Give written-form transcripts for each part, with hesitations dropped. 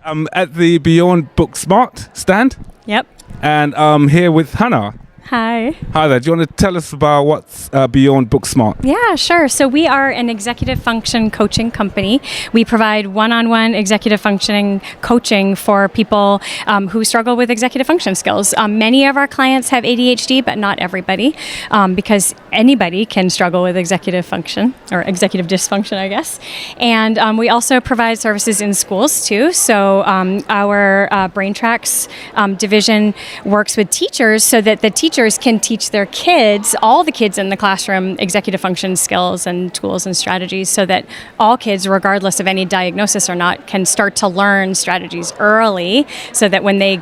I'm at the Beyond Book Smart stand, Yep. and I'm here with Hannah. Hi. Hi there. Do you want to tell us about what's Beyond Book Smart? Yeah, sure. So we are an executive function coaching company. We provide one-on-one executive functioning coaching for people who struggle with executive function skills. Many of our clients have ADHD, but not everybody, because anybody can struggle with executive function or executive dysfunction, I guess. And we also provide services in schools too. So our Brain Tracks division works with teachers so that the teachers can teach their kids, all the kids in the classroom, executive function skills and tools and strategies so that all kids, regardless of any diagnosis or not, can start to learn strategies early so that when they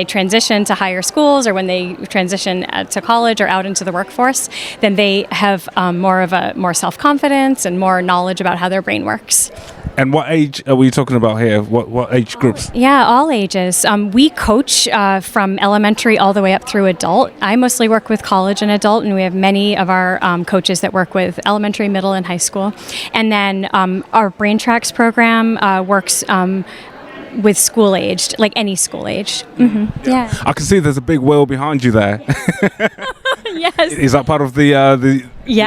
transition to higher schools or when they transition to college or out into the workforce, then they have more self-confidence and more knowledge about how their brain works. And what age are we talking about here? What age groups? Yeah, all ages. We coach from elementary all the way up through adult. I mostly work with college and adult, and we have many of our coaches that work with elementary, middle, and high school. And then our Brain Tracks program works with school-aged, like any school-age. Mm-hmm. Yeah. I can see there's a big wheel behind you there. Yes. Is that part of the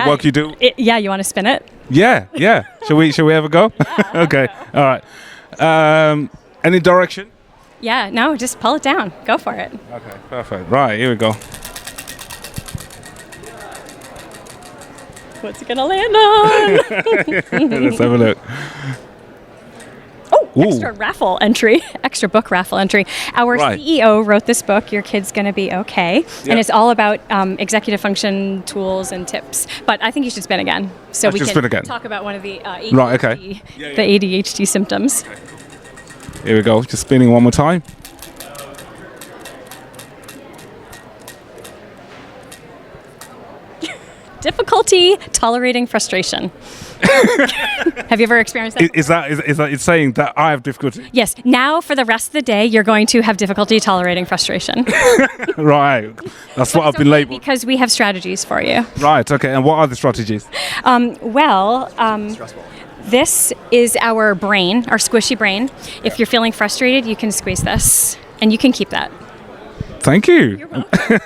work you do? You want to spin it? Yeah. Shall we ever go? Yeah, Okay. All right. Any direction? Yeah, no, just pull it down. Go for it. Okay, perfect. Right, here we go. What's it going to land on? Let's have a look. Oh, Ooh. extra book raffle entry. Our Right. CEO wrote this book, Your Kid's Gonna Be Okay, Yep. and it's all about executive function tools and tips. But I think you should spin again, so we spin can again. talk about one of the ADHD, Right, okay. the ADHD symptoms. Here we go. Just spinning one more time. Difficulty tolerating frustration. Have you ever experienced that? Is that it's saying that I have difficulty? Yes. Now, for the rest of the day, you're going to have difficulty tolerating frustration. Right. That's what I've been labeled. Because we have strategies for you. Right. Okay. And what are the strategies? This is our brain, our squishy brain. If you're feeling frustrated, you can squeeze this, and you can keep that. Thank you. You're welcome.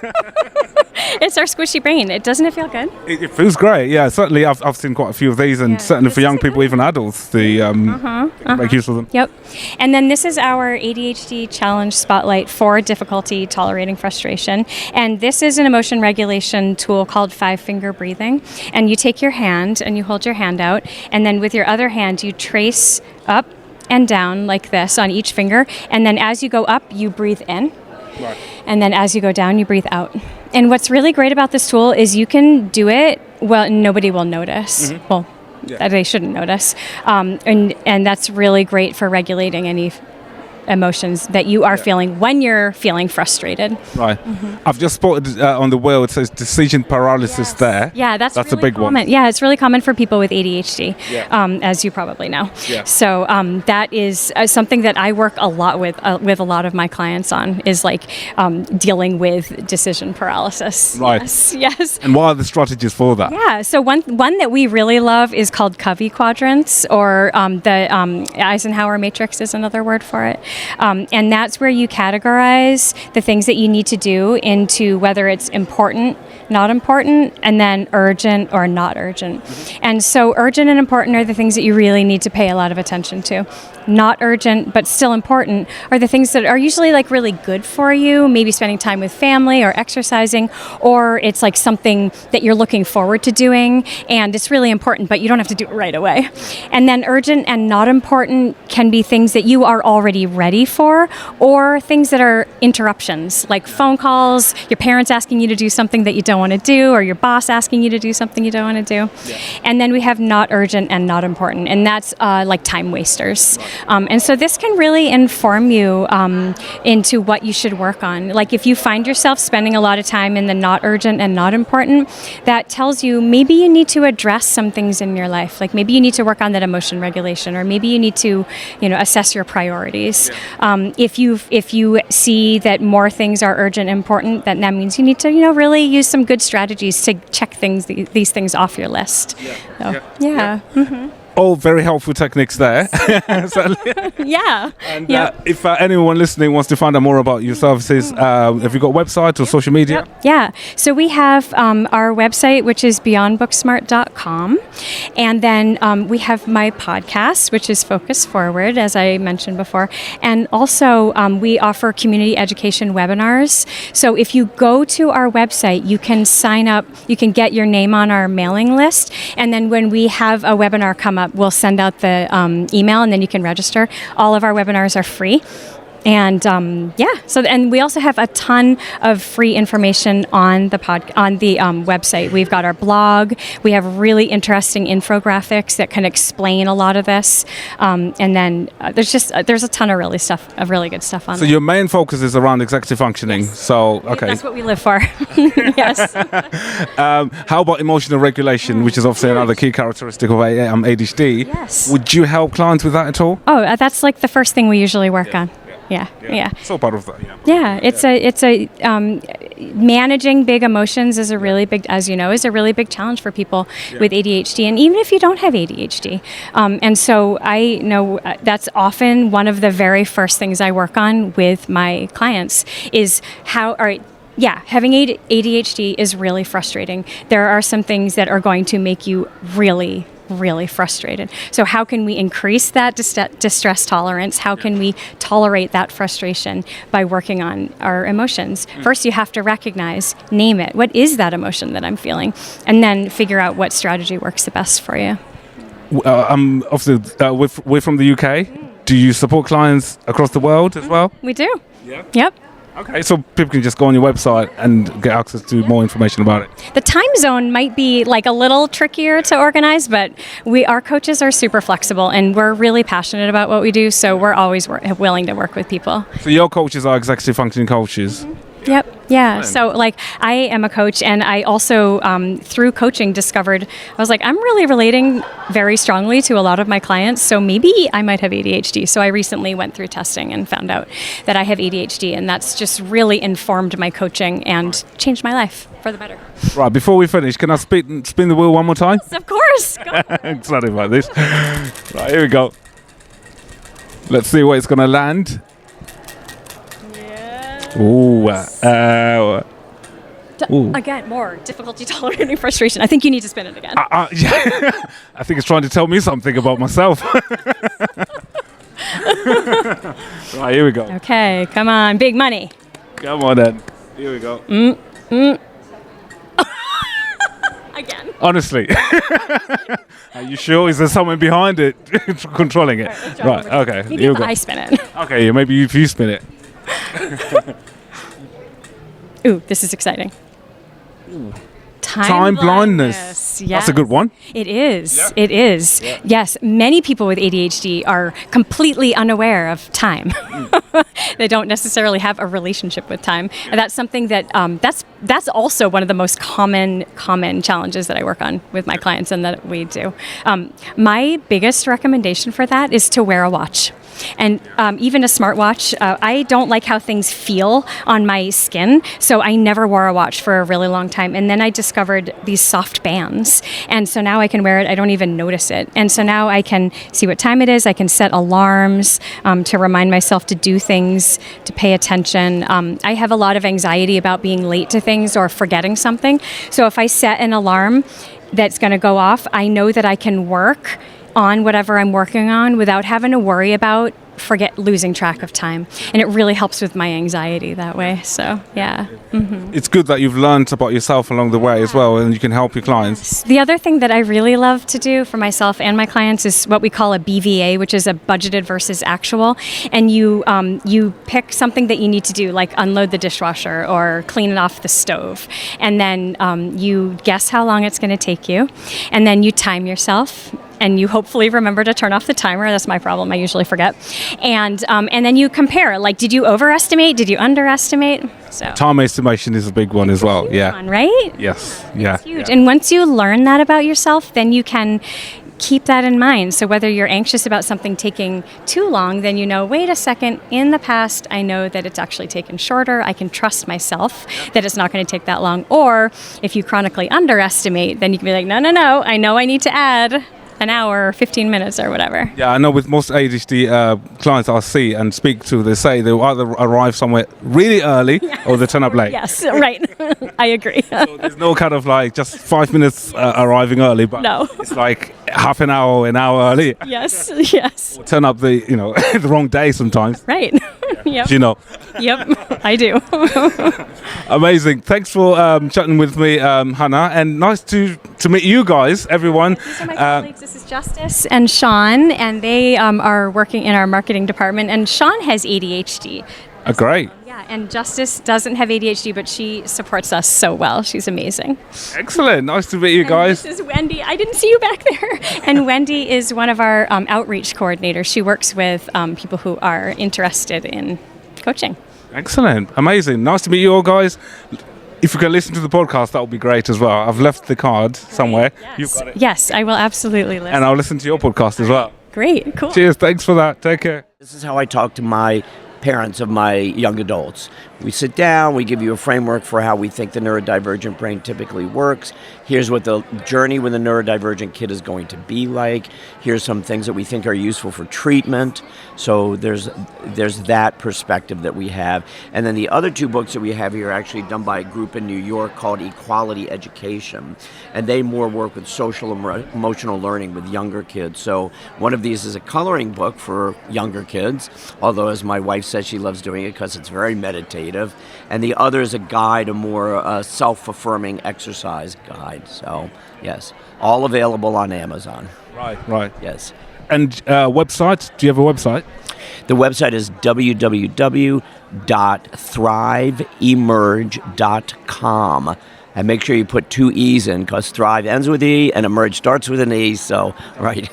It's our squishy brain. Doesn't it feel good? It feels great. Yeah. Certainly, I've seen quite a few of these, and certainly for young people, even adults, make use of them. Yep. And then this is our ADHD Challenge Spotlight for difficulty tolerating frustration. And this is an emotion regulation tool called 5-finger breathing. And you take your hand and you hold your hand out, and then with your other hand, you trace up and down like this on each finger. And then as you go up, you breathe in. Right. And then as you go down, you breathe out. And what's really great about this tool is you can do it well, nobody will notice. Mm-hmm. Well, they shouldn't notice. And that's really great for regulating any emotions that you are feeling when you're feeling frustrated. Right. Mm-hmm. I've just spotted on the wheel, it says decision paralysis there. Yeah, that's really a big common. one. Yeah, it's really common for people with ADHD, as you probably know. Yeah. So that is something that I work a lot with a lot of my clients on, is like dealing with decision paralysis. Right. Yes. And what are the strategies for that? Yeah, so one that we really love is called Covey quadrants, or the Eisenhower matrix is another word for it. And that's where you categorize the things that you need to do into whether it's important, not important, and then urgent or not urgent. Mm-hmm. And so urgent and important are the things that you really need to pay a lot of attention to. Not urgent, but still important, are the things that are usually like really good for you, maybe spending time with family or exercising, or it's like something that you're looking forward to doing and it's really important, but you don't have to do it right away. And then urgent and not important can be things that you are already ready for, or things that are interruptions, like phone calls, your parents asking you to do something that you don't want to do, or your boss asking you to do something you don't want to do. Yeah. And then we have not urgent and not important, and that's like time wasters. And so this can really inform you into what you should work on. Like if you find yourself spending a lot of time in the not urgent and not important, that tells you maybe you need to address some things in your life. Like maybe you need to work on that emotion regulation, or maybe you need to, assess your priorities. Yeah. If you see that more things are urgent and important, then that means you need to, really use some good strategies to check these things off your list. Yeah. So, yeah. Mm-hmm. all very helpful techniques there. So, Yeah. and if anyone listening wants to find out more about your services, have you got a website or social media? Yeah. So we have our website, which is beyondbooksmart.com. And then we have my podcast, which is Focus Forward, as I mentioned before. And also we offer community education webinars. So if you go to our website, you can sign up, you can get your name on our mailing list. And then when we have a webinar come up, we'll send out the email and then you can register. All of our webinars are free. And and we also have a ton of free information on the website. We've got our blog. We have really interesting infographics that can explain a lot of this. And then there's a ton of really good stuff on So there. your main focus is around executive functioning. So okay. That's what we live for. Yes. How about emotional regulation, which is obviously another key characteristic of ADHD? Yes. Would you help clients with that at all? Oh, that's like the first thing we usually work on. Yeah. So part of that, Yeah, it's a managing big emotions is a really big, as you know, is a really big challenge for people with ADHD, and even if you don't have ADHD. And so I know that's often one of the very first things I work on with my clients is having ADHD is really frustrating. There are some things that are going to make you really frustrated. So how can we increase that distress tolerance? How can we tolerate that frustration by working on our emotions? First, you have to recognize, name it. What is that emotion that I'm feeling? And then figure out what strategy works the best for you. Obviously, we're from the UK. Do you support clients across the world as well? We do. Yeah. Yep. Okay, so people can just go on your website and get access to more information about it. The time zone might be like a little trickier to organize, but our coaches are super flexible and we're really passionate about what we do, so we're always willing to work with people. So your coaches are executive functioning coaches? Yep. Yeah. So I am a coach, and I also through coaching discovered I was like, I'm really relating very strongly to a lot of my clients, so maybe I might have ADHD. So I recently went through testing and found out that I have ADHD, and that's just really informed my coaching and changed my life for the better. Right, before we finish, can I spin the wheel one more time? Yes, of course. Go. Excited about this. Right, here we go. Let's see where it's going to land. Ooh. Again, more difficulty tolerating frustration. I think you need to spin it again. Yeah. I think it's trying to tell me something about myself. Right, here we go. Okay, come on, big money. Come on then. Here we go. Again. Honestly. Are you sure? Is there someone behind it controlling it? Right, okay. Maybe here we if go. I spin it. Okay, yeah, maybe if you spin it. Ooh, this is exciting. Time blindness. Yes. That's a good one. It is. Yeah. It is. Yeah. Yes, many people with ADHD are completely unaware of time. They don't necessarily have a relationship with time. And that's something that that's also one of the most common challenges that I work on with my clients and that we do. My biggest recommendation for that is to wear a watch. And even a smartwatch, I don't like how things feel on my skin, so I never wore a watch for a really long time. And then I discovered these soft bands, and so now I can wear it. I don't even notice it. And so now I can see what time it is. I can set alarms to remind myself to do things, to pay attention. I have a lot of anxiety about being late to things or forgetting something. So if I set an alarm that's going to go off, I know that I can work on whatever I'm working on without having to worry about losing track of time. And it really helps with my anxiety that way. So, yeah. Mm-hmm. It's good that you've learned about yourself along the way as well, and you can help your clients. The other thing that I really love to do for myself and my clients is what we call a BVA, which is a budgeted versus actual. And you pick something that you need to do, like unload the dishwasher or clean it off the stove. And then you guess how long it's going to take you. And then you time yourself. And you hopefully remember to turn off the timer. That's my problem. I usually forget. And then you compare. Like, did you overestimate? Did you underestimate? So Time estimation is a big one as well. Yeah. One, right? Yes. Yeah. It's huge. Yeah. And once you learn that about yourself, then you can keep that in mind. So whether you're anxious about something taking too long, then you know, wait a second, in the past, I know that it's actually taken shorter. I can trust myself that it's not going to take that long. Or if you chronically underestimate, then you can be like, no, I know I need to add an hour or 15 minutes or whatever. Yeah, I know with most ADHD clients I see and speak to, they say they'll either arrive somewhere really early or they turn up late. Yes, right. I agree. So there's no kind of like just 5 minutes arriving early, but No. it's like half an hour, an hour early. Yes, yes. Turn up the the wrong day sometimes. Right. Yep. You know. Yep, I do. Amazing. Thanks for chatting with me, Hannah, and nice to meet you guys, everyone. These are my colleagues. This is Justice and Sean, and they are working in our marketing department. And Sean has ADHD. Great. Yeah, and Justice doesn't have ADHD, but she supports us so well. She's amazing. Excellent. Nice to meet you guys. This is Wendy. I didn't see you back there. And Wendy is one of our outreach coordinators. She works with people who are interested in coaching. Excellent. Amazing. Nice to meet you all, guys. If you can listen to the podcast, that would be great as well. I've left the card somewhere. Yes. You've got it. Yes, I will absolutely listen. And I'll listen to your podcast as well. Great, cool. Cheers. Thanks for that. Take care. This is how I talk to my parents of my young adults. We sit down, we give you a framework for how we think the neurodivergent brain typically works. Here's what the journey with a neurodivergent kid is going to be like. Here's some things that we think are useful for treatment. So there's that perspective that we have. And then the other two books that we have here are actually done by a group in New York called Equality Education. And they more work with social and emotional learning with younger kids. So one of these is a coloring book for younger kids, although as my wife says, she loves doing it because it's very meditative. And the other is a guide, a more self-affirming exercise guide. So, yes, all available on Amazon. Right. Yes. And website? Do you have a website? The website is www.thriveemerge.com. And make sure you put 2 E's in, because Thrive ends with E and Emerge starts with an E. So, right.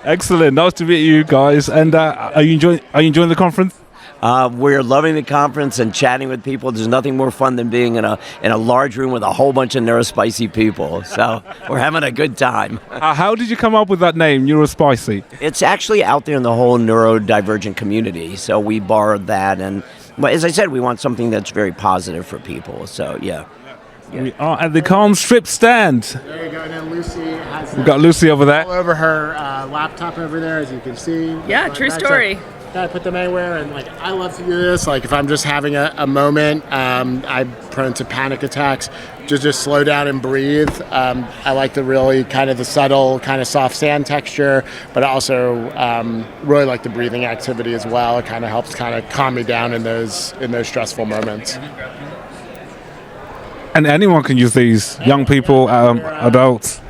Excellent. Nice to meet you guys. And are you enjoying the conference? We're loving the conference and chatting with people. There's nothing more fun than being in a large room with a whole bunch of neurospicy people. So we're having a good time. How did you come up with that name, Neurospicy? It's actually out there in the whole neurodivergent community. So we borrowed that. And as I said, we want something that's very positive for people. So, yeah. We are at the Calm Strip stand. There you go. And then Lucy has We've got Lucy over there. all over her laptop over there, as you can see. Yeah, true story. I put them anywhere, and I love to do this. If I'm just having a moment, I'm prone to panic attacks. Just slow down and breathe. I like the really kind of the subtle, kind of soft sand texture, but I also really like the breathing activity as well. It kind of helps kind of calm me down in those stressful moments. And anyone can use these, young people, adults.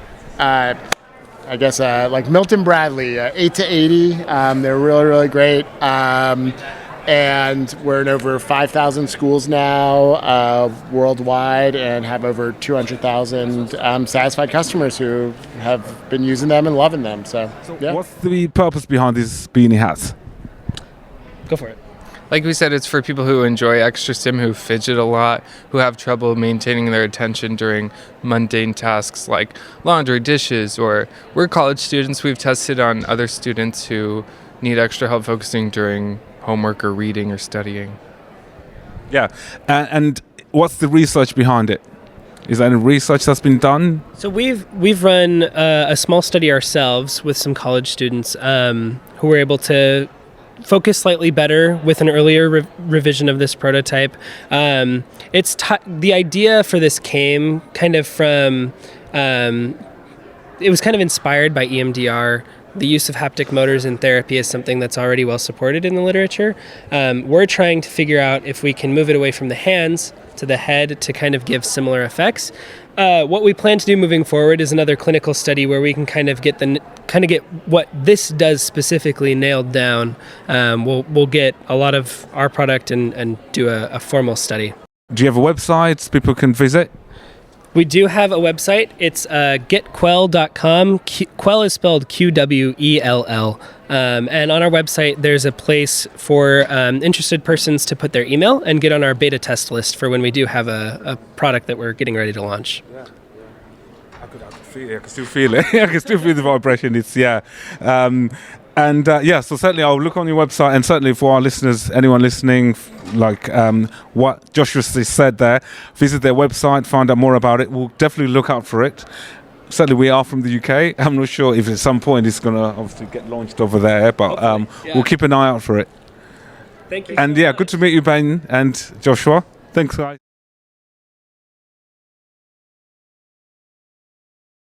I guess like Milton Bradley, 8 to 80. They're really, really great. And we're in over 5,000 schools now worldwide, and have over 200,000 satisfied customers who have been using them and loving them. So yeah. What's the purpose behind these beanie hats? Go for it. Like we said, it's for people who enjoy extra stim, who fidget a lot, who have trouble maintaining their attention during mundane tasks like laundry, dishes, or we're college students. We've tested on other students who need extra help focusing during homework or reading or studying. Yeah. And what's the research behind it? Is there any research that's been done? So we've run a small study ourselves with some college students who were able to focus slightly better with an earlier revision of this prototype. The idea for this came kind of from, it was kind of inspired by EMDR. The use of haptic motors in therapy is something that's already well supported in the literature. We're trying to figure out if we can move it away from the hands to the head to kind of give similar effects. What we plan to do moving forward is another clinical study where we can kind of get what this does specifically nailed down. We'll get a lot of our product and do a formal study. Do you have a website people can visit? We do have a website. It's getquell.com. Quell is spelled Qwell. And on our website, there's a place for interested persons to put their email and get on our beta test list for when we do have a product that we're getting ready to launch. Yeah. I can still feel it. I can still feel the vibration. It's, yeah. So certainly I'll look on your website, and certainly for our listeners, anyone listening, what Joshua said there, visit their website, find out more about it. We'll definitely look out for it. certainly we are from the UK. I'm not sure if at some point it's going to obviously get launched over there, but we'll keep an eye out for it. Thank you. And good to meet you, Ben and Joshua. Thanks, guys.